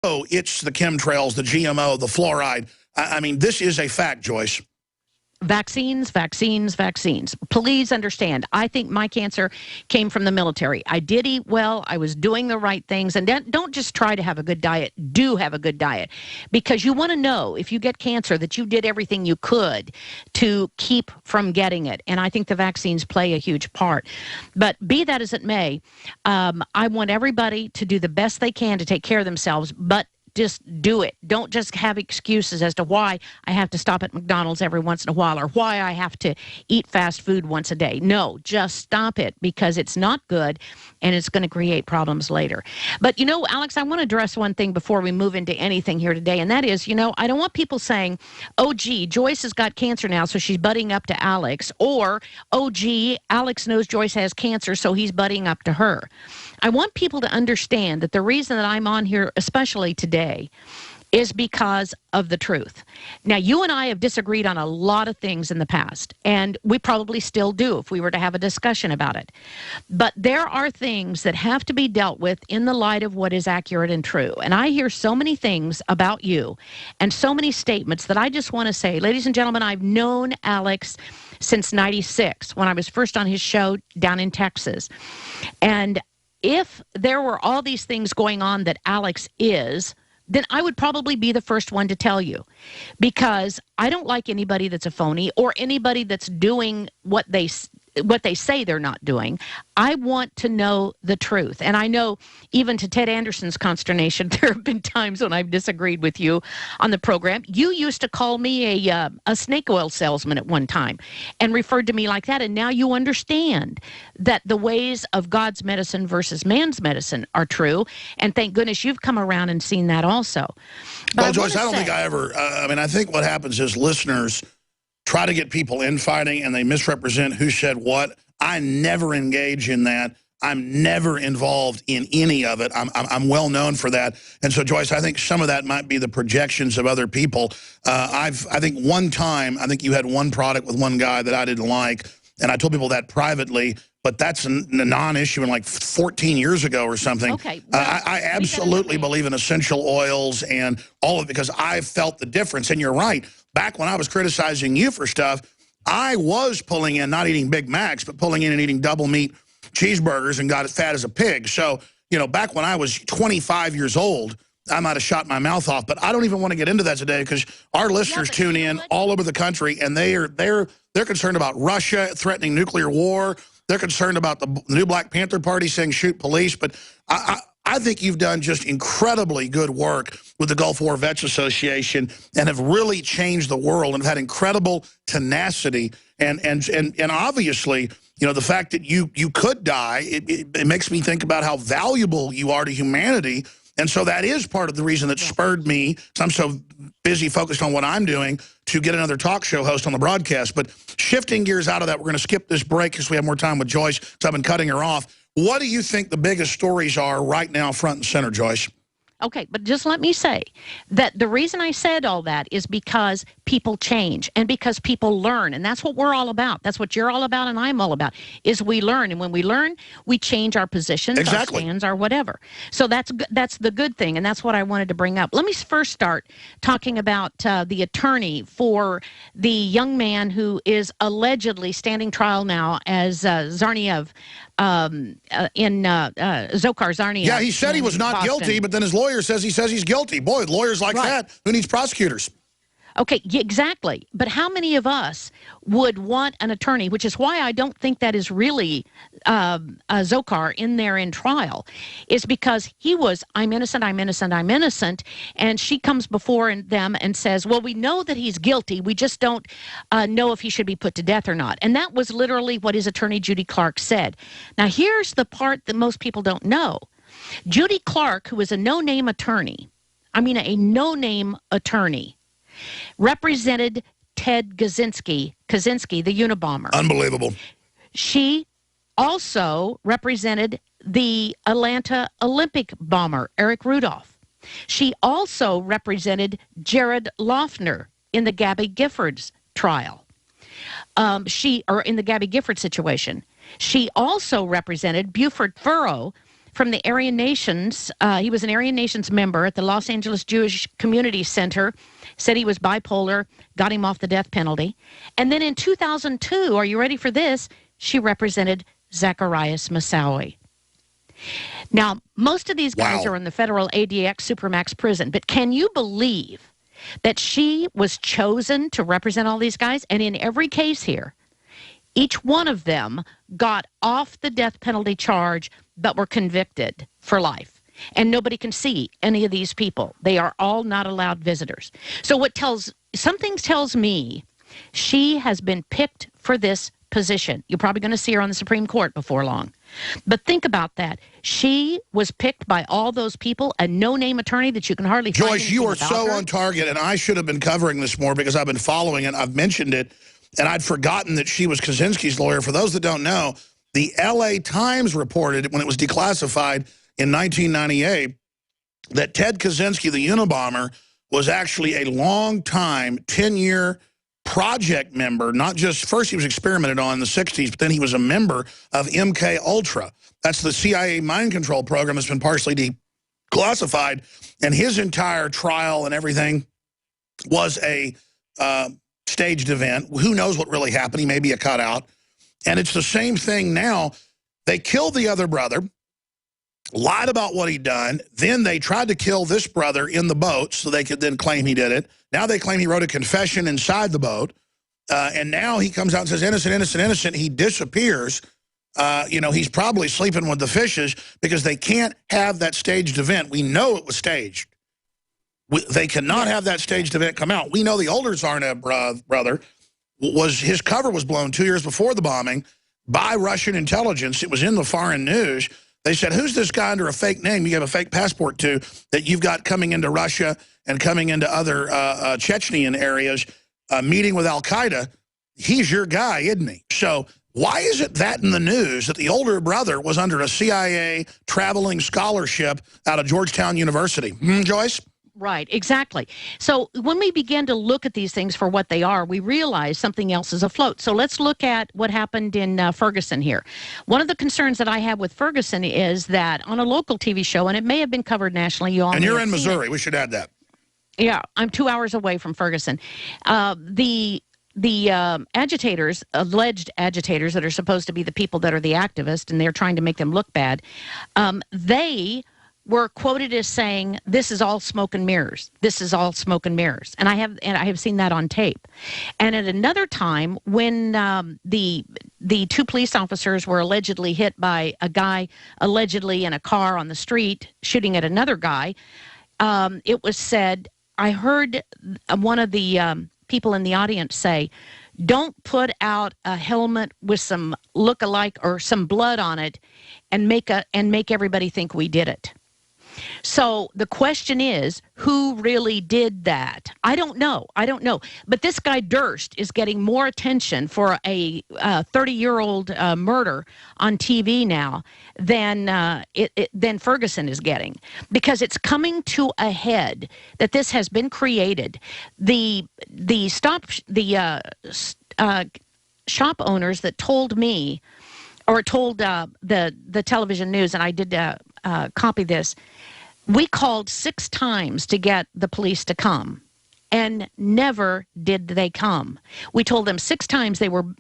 Oh, it's the chemtrails, the GMO, the fluoride. I mean, this is a fact, Joyce. Vaccines, vaccines, vaccines. Please understand, I think my cancer came from the military. I did eat well. I was doing the right things. And don't just try to have a good diet. Do have a good diet. Because you want to know, if you get cancer, that you did everything you could to keep from getting it. And I think the vaccines play a huge part. But be that as it may, I want everybody to do the best they can to take care of themselves. But just do it. Don't just have excuses as to why I have to stop at McDonald's every once in a while or why I have to eat fast food once a day. No, just stop it, because it's not good and it's going to create problems later. But, you know, Alex, I want to address one thing before we move into anything here today, and that is, you know, I don't want people saying, oh, gee, Joyce has got cancer now, so she's butting up to Alex, or, oh, gee, Alex knows Joyce has cancer, so he's butting up to her. I want people to understand that the reason that I'm on here, especially today, is because of the truth. Now, you and I have disagreed on a lot of things in the past, and we probably still do if we were to have a discussion about it. But there are things that have to be dealt with in the light of what is accurate and true. And I hear so many things about you and so many statements that I just want to say, ladies and gentlemen, I've known Alex since '96 when I was first on his show down in Texas. And if there were all these things going on that Alex is, then I would probably be the first one to tell you, because I don't like anybody that's a phony or anybody that's doing what they say they're not doing. I want to know the truth. And I know, even to Ted Anderson's consternation, there have been times when I've disagreed with you on the program. You used to call me a snake oil salesman at one time and referred to me like that. And now you understand that the ways of God's medicine versus man's medicine are true. And thank goodness you've come around and seen that also. But well, Joyce, I don't think I ever, I think what happens is listeners try to get people infighting and they misrepresent who said what. I never engage in that. I'm never involved in any of it. I'm well known for that. And so, Joyce, I think some of that might be the projections of other people. I think one time, I think you had one product with one guy that I didn't like, and I told people that privately, but that's a non-issue in like 14 years ago or something. Okay. Well, I absolutely believe in essential oils and all of it, because I felt the difference. And you're right. Back when I was criticizing you for stuff, I was pulling in, not eating Big Macs, but pulling in and eating double meat cheeseburgers and got as fat as a pig. So, you know, back when I was 25 years old, I might have shot my mouth off. But I don't even want to get into that today, because our listeners tune in all over the country, and they're concerned about Russia threatening nuclear war. They're concerned about the new Black Panther Party saying shoot police. But I think you've done just incredibly good work with the Gulf War Vets Association and have really changed the world and have had incredible tenacity. And obviously, you know, the fact that you could die, it makes me think about how valuable you are to humanity. And so that is part of the reason that spurred me, because I'm so busy focused on what I'm doing, to get another talk show host on the broadcast. But shifting gears out of that, we're going to skip this break because we have more time with Joyce, because I've been cutting her off. What do you think the biggest stories are right now, front and center, Joyce? Okay, but just let me say that the reason I said all that is because people change and because people learn, and that's what we're all about. That's what you're all about and I'm all about, is we learn. And when we learn, we change our positions, exactly, our stands, our whatever. So that's the good thing, and that's what I wanted to bring up. Let me first start talking about the attorney for the young man who is allegedly standing trial now as Tsarnaev, Dzhokhar Tsarnaev. Yeah, he said he was not guilty, but then his lawyer says he's guilty. Boy, lawyers like that, who needs prosecutors? Okay, exactly. But how many of us would want an attorney, which is why I don't think that is really Dzhokhar in there in trial, is because he was, I'm innocent, I'm innocent, I'm innocent, and she comes before them and says, well, we know that he's guilty, we just don't know if he should be put to death or not. And that was literally what his attorney, Judy Clark, said. Now, here's the part that most people don't know. Judy Clark, who is a no-name attorney, a no-name attorney, represented Ted Kaczynski, the Unabomber. Unbelievable. She also represented the Atlanta Olympic bomber, Eric Rudolph. She also represented Jared Loughner in the Gabby Giffords trial. In the Gabby Gifford situation. She also represented Buford Furrow, from the Aryan Nations. He was an Aryan Nations member at the Los Angeles Jewish Community Center, said he was bipolar, got him off the death penalty. And then in 2002, are you ready for this? She represented Zacarias Moussaoui. Now, most of these guys are in the federal ADX Supermax prison, but can you believe that she was chosen to represent all these guys? And in every case here, each one of them got off the death penalty charge, but were convicted for life. And nobody can see any of these people. They are all not allowed visitors. So something tells me she has been picked for this position. You're probably going to see her on the Supreme Court before long. But think about that. She was picked by all those people, a no-name attorney that you can hardly find. Joyce, you are so on target, and I should have been covering this more because I've been following it. I've mentioned it, and I'd forgotten that she was Kaczynski's lawyer. For those that don't know, the L.A. Times reported when it was declassified in 1998 that Ted Kaczynski, the Unabomber, was actually a long-time, 10-year project member. Not just, first he was experimented on in the 60s, but then he was a member of MK Ultra. That's the CIA mind control program that's been partially declassified. And his entire trial and everything was a staged event. Who knows what really happened? He may be a cutout. And it's the same thing now. They killed the other brother, lied about what he'd done. Then they tried to kill this brother in the boat so they could then claim he did it. Now they claim he wrote a confession inside the boat. And now he comes out and says, innocent, innocent, innocent. He disappears. You know, he's probably sleeping with the fishes because they can't have that staged event. We know it was staged. They cannot have that staged event come out. We know the older Tsarnaev brother, his cover was blown 2 years before the bombing by Russian intelligence. It was in the foreign news. They said, who's this guy under a fake name you have a fake passport to that you've got coming into Russia and coming into other Chechenian areas, meeting with al-Qaeda? He's your guy, isn't he? So why is it that in the news that the older brother was under a CIA traveling scholarship out of Georgetown University? Joyce? Right, exactly. So when we begin to look at these things for what they are, we realize something else is afloat. So let's look at what happened in Ferguson here. One of the concerns that I have with Ferguson is that on a local TV show, and it may have been covered nationally. And you're in Missouri. We should add that. Yeah, I'm 2 hours away from Ferguson. The agitators, alleged agitators that are supposed to be the people that are the activists, and they're trying to make them look bad, they were quoted as saying, "This is all smoke and mirrors. This is all smoke and mirrors." And I have seen that on tape. And at another time, when the two police officers were allegedly hit by a guy allegedly in a car on the street shooting at another guy, it was said, I heard one of the people in the audience say, "Don't put out a helmet with some look-alike or some blood on it and make everybody think we did it." So the question is, who really did that? I don't know. But this guy Durst is getting more attention for a 30-year-old murder on TV now than Ferguson is getting, because it's coming to a head that this has been created. The shop owners that told me, or told the television news, and I did copy this. We called 6 times to get the police to come, and never did they come. We told them 6 times they were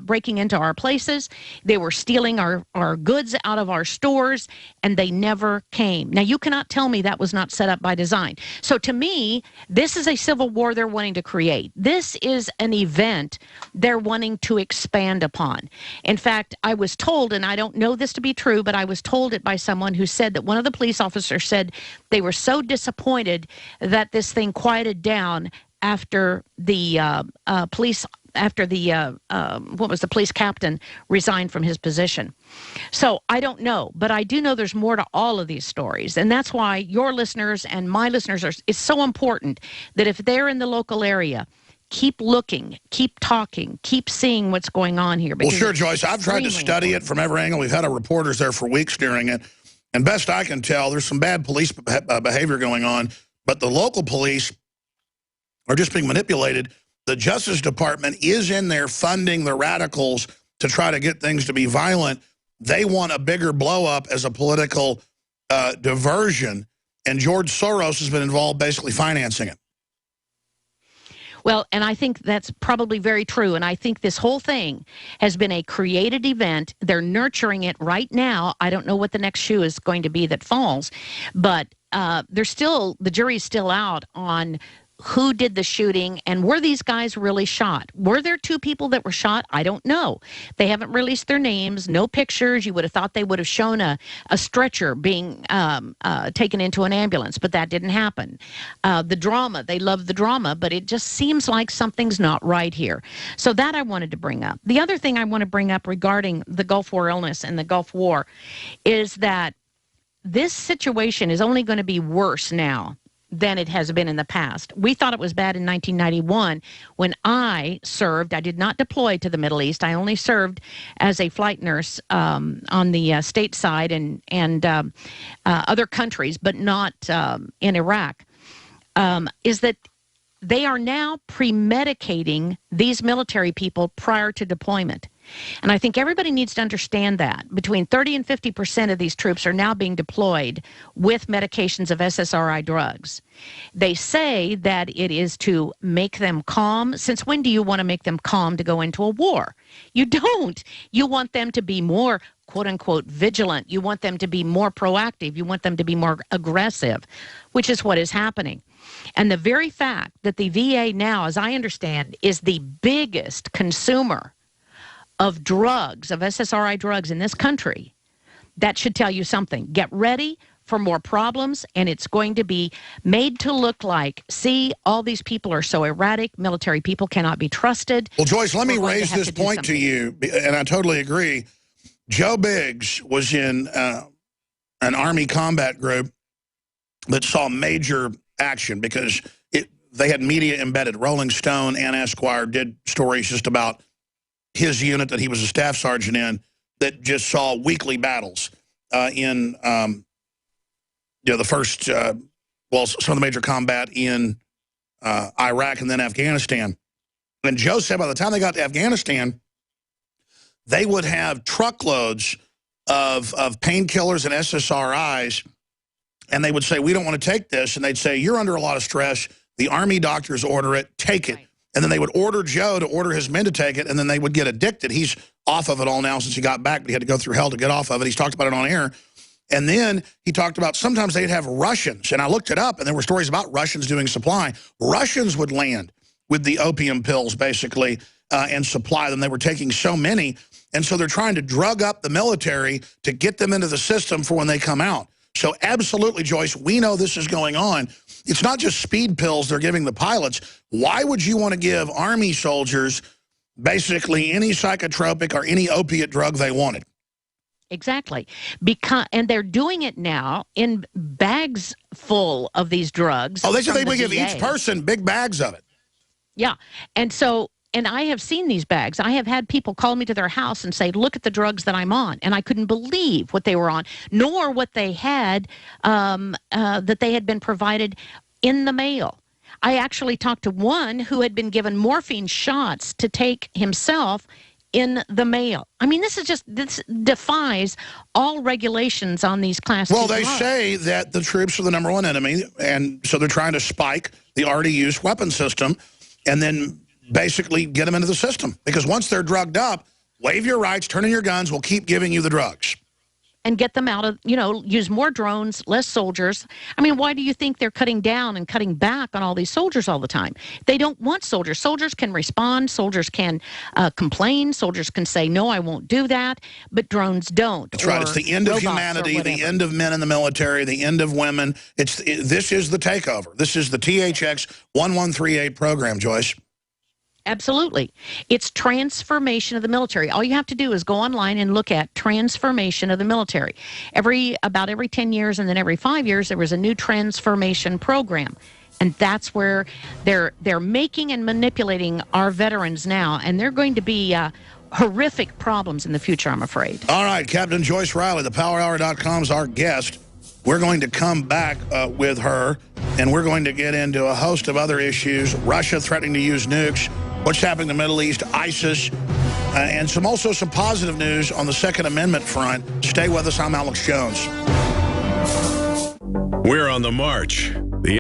breaking into our places, they were stealing our goods out of our stores, and they never came. Now, you cannot tell me that was not set up by design. So to me, this is a civil war they're wanting to create. This is an event they're wanting to expand upon. In fact, I was told, and I don't know this to be true, but I was told it by someone who said that one of the police officers said they were so disappointed that this thing quieted down after the police captain resigned from his position. So I don't know, but I do know there's more to all of these stories. And that's why your listeners and my listeners it's so important that if they're in the local area, keep looking, keep talking, keep seeing what's going on here. Well, sure, Joyce. I've tried to study it from every angle. We've had our reporters there for weeks during it. And best I can tell, there's some bad police behavior going on, but the local police are just being manipulated. The Justice Department is in there funding the radicals to try to get things to be violent. they want a bigger blow up as a political diversion, and George Soros has been involved basically financing it. Well, and I think that's probably very true. And I think this whole thing has been a created event. They're nurturing it right now. I don't know what the next shoe is going to be that falls, but the jury's still out on who did the shooting and were these guys really shot? Were there 2 people that were shot? I don't know. They haven't released their names, no pictures. You would have thought they would have shown a stretcher being taken into an ambulance, but that didn't happen. The drama, they love the drama, but it just seems like something's not right here. So that I wanted to bring up. The other thing I want to bring up regarding the Gulf War illness and the Gulf War is that this situation is only going to be worse now than it has been in the past. We thought it was bad in 1991 when I served. I did not deploy to the Middle East. I only served as a flight nurse on the state side and other countries, but not in Iraq. Is that they are now premedicating these military people prior to deployment. And I think everybody needs to understand that. Between 30 and 50% of these troops are now being deployed with medications of SSRI drugs. They say that it is to make them calm. Since when do you want to make them calm to go into a war? You don't. You want them to be more, quote unquote, vigilant. You want them to be more proactive. You want them to be more aggressive, which is what is happening. And the very fact that the VA now, as I understand, is the biggest consumer of drugs, of SSRI drugs in this country, that should tell you something. Get ready for more problems, and it's going to be made to look like, see, all these people are so erratic, military people cannot be trusted. Well, Joyce, let me raise this point to you, and I totally agree. Joe Biggs was in an Army combat group that saw major action because they had media embedded. Rolling Stone and Esquire did stories just about his unit that he was a staff sergeant in that just saw weekly battles in the first, some of the major combat in Iraq and then Afghanistan. And Joe said by the time they got to Afghanistan, they would have truckloads of painkillers and SSRIs, and they would say, we don't want to take this. And they'd say, you're under a lot of stress. The Army doctors order it. Take it. Right. And then they would order Joe to order his men to take it, and then they would get addicted. He's off of it all now since he got back, but he had to go through hell to get off of it. He's talked about it on air. And then he talked about sometimes they'd have Russians, and I looked it up, and there were stories about Russians doing supply. Russians would land with the opium pills, basically, and supply them. They were taking so many, and so they're trying to drug up the military to get them into the system for when they come out. So absolutely, Joyce, we know this is going on. It's not just speed pills they're giving the pilots. Why would you want to give Army soldiers basically any psychotropic or any opiate drug they wanted? Exactly. And they're doing it now in bags full of these drugs. Oh, they said they would give each person big bags of it. Yeah. And I have seen these bags. I have had people call me to their house and say, look at the drugs that I'm on. And I couldn't believe what they were on, nor what they had, that they had been provided in the mail. I actually talked to one who had been given morphine shots to take himself in the mail. I mean, this defies all regulations on these Class 2 drugs. Well, they say that the troops are the #1 enemy, and so they're trying to spike the already used weapon system and then basically get them into the system. Because once they're drugged up, waive your rights, turn in your guns, we'll keep giving you the drugs. And get them out of, use more drones, less soldiers. I mean, why do you think they're cutting down and cutting back on all these soldiers all the time? They don't want soldiers. Soldiers can respond. Soldiers can complain. Soldiers can say, no, I won't do that. But drones don't. That's right. It's the end of humanity, the end of men in the military, the end of women. This is the takeover. This is the THX 1138 program, Joyce. Absolutely. It's transformation of the military. All you have to do is go online and look at transformation of the military. About every 10 years and then every 5 years, there was a new transformation program. And that's where they're making and manipulating our veterans now. And they're going to be horrific problems in the future, I'm afraid. All right, Captain Joyce Riley, thepowerhour.com is our guest. We're going to come back with her, and we're going to get into a host of other issues. Russia threatening to use nukes, what's happening in the Middle East, ISIS, And also some positive news on the Second Amendment front. Stay with us. I'm Alex Jones. We're on the march.